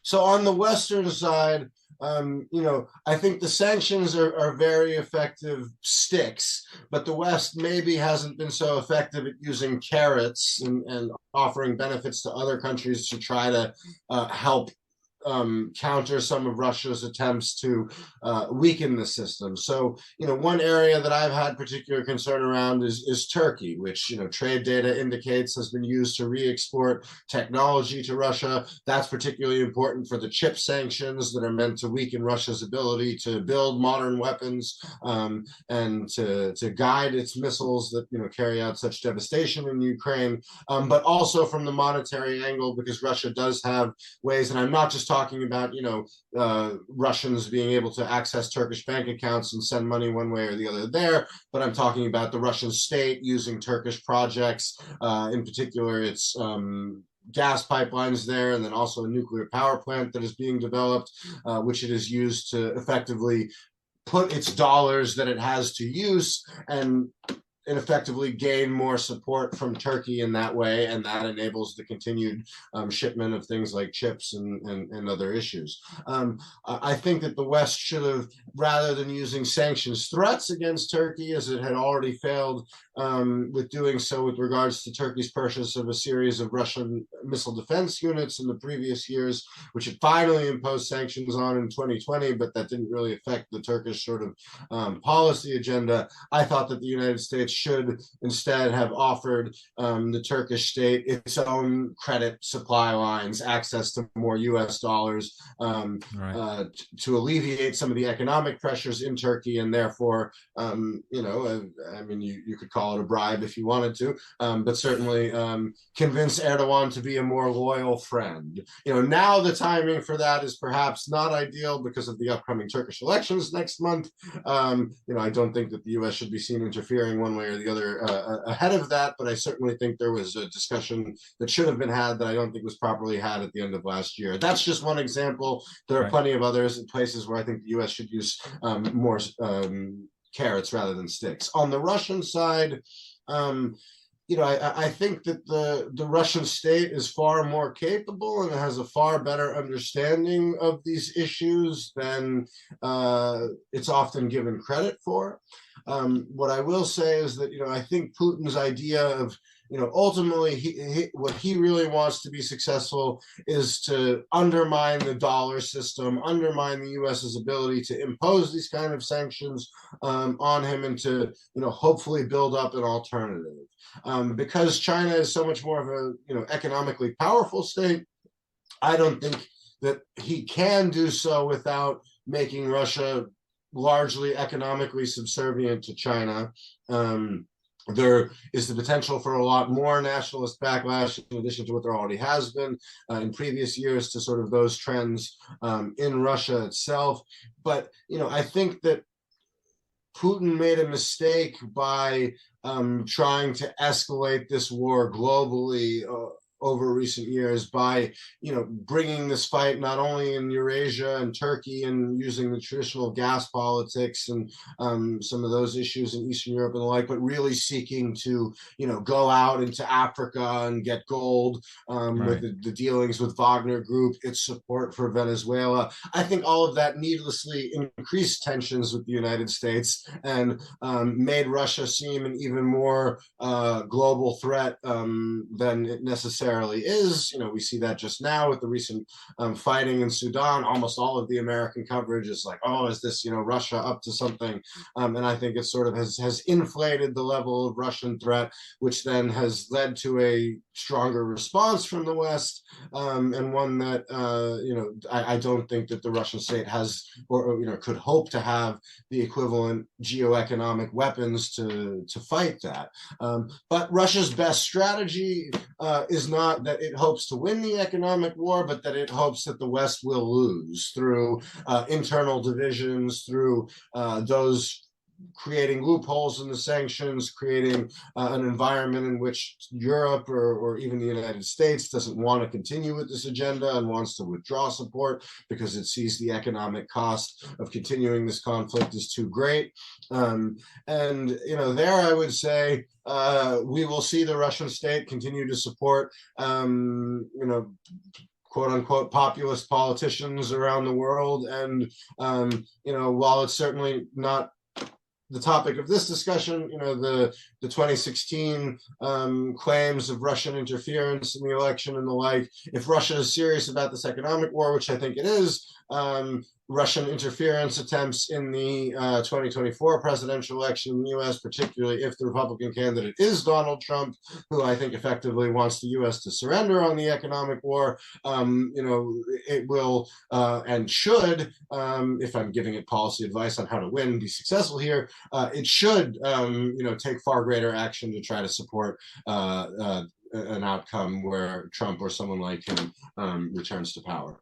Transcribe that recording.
So on the Western side, I think the sanctions are very effective sticks, but the West maybe hasn't been so effective at using carrots and offering benefits to other countries to try to help counter some of Russia's attempts to weaken the system. So, one area that I've had particular concern around is Turkey, which, trade data indicates has been used to re-export technology to Russia. That's particularly important for the chip sanctions that are meant to weaken Russia's ability to build modern weapons and to guide its missiles that, carry out such devastation in Ukraine, but also from the monetary angle, because Russia does have ways, and I'm not just talking about, Russians being able to access Turkish bank accounts and send money one way or the other there, but I'm talking about the Russian state using Turkish projects, in particular its gas pipelines there, and then also a nuclear power plant that is being developed, which it is used to effectively put its dollars that it has to use and effectively gain more support from Turkey in that way, and that enables the continued shipment of things like chips and other issues. I think that the West should have, rather than using sanctions threats against Turkey, as it had already failed with doing so with regards to Turkey's purchase of a series of Russian missile defense units in the previous years, which it finally imposed sanctions on in 2020, but that didn't really affect the Turkish sort of policy agenda. I thought that the United States should instead have offered the Turkish state its own credit supply lines, access to more US dollars Right. to alleviate some of the economic pressures in Turkey, and therefore, I mean, you could call it a bribe if you wanted to, but certainly convince Erdogan to be a more loyal friend. Now the timing for that is perhaps not ideal because of the upcoming Turkish elections next month. I don't think that the US should be seen interfering one way or the other ahead of that, but I certainly think there was a discussion that should have been had that I don't think was properly had at the end of last year. That's just one example. There are Right. plenty of others in places where I think the US should use more carrots rather than sticks. On the Russian side, I think that the Russian state is far more capable and has a far better understanding of these issues than it's often given credit for. What I will say is that, I think Putin's idea of, ultimately what he really wants to be successful is to undermine the dollar system, undermine the US's ability to impose these kind of sanctions on him, and to, hopefully build up an alternative. Because China is so much more of a, economically powerful state, I don't think that he can do so without making Russia largely economically subservient to China. There is the potential for a lot more nationalist backlash, in addition to what there already has been in previous years, to sort of those trends in Russia itself. But, I think that Putin made a mistake by trying to escalate this war globally over recent years by, bringing this fight not only in Eurasia and Turkey and using the traditional gas politics and some of those issues in Eastern Europe and the like, but really seeking to, go out into Africa and get gold with Right. the dealings with Wagner Group, its support for Venezuela. I think all of that needlessly increased tensions with the United States and made Russia seem an even more global threat than it necessarily is. We see that just now with the recent fighting in Sudan. Almost all of the American coverage is like, oh, is this, Russia up to something? And I think it sort of has inflated the level of Russian threat, which then has led to a stronger response from the West, and one that, I don't think that the Russian state has or could hope to have the equivalent geoeconomic weapons to fight that. But Russia's best strategy is not that it hopes to win the economic war, but that it hopes that the West will lose through internal divisions, through those creating loopholes in the sanctions, creating an environment in which Europe or even the United States doesn't want to continue with this agenda and wants to withdraw support because it sees the economic cost of continuing this conflict is too great. And, there I would say we will see the Russian state continue to support, quote unquote populist politicians around the world. And while it's certainly not the topic of this discussion, the 2016 claims of Russian interference in the election and the like, if Russia is serious about this economic war, which I think it is, Russian interference attempts in the 2024 presidential election in the US, particularly if the Republican candidate is Donald Trump, who I think effectively wants the US to surrender on the economic war, it will and should, if I'm giving it policy advice on how to win, be successful here, it should, take far greater action to try to support an outcome where Trump or someone like him returns to power.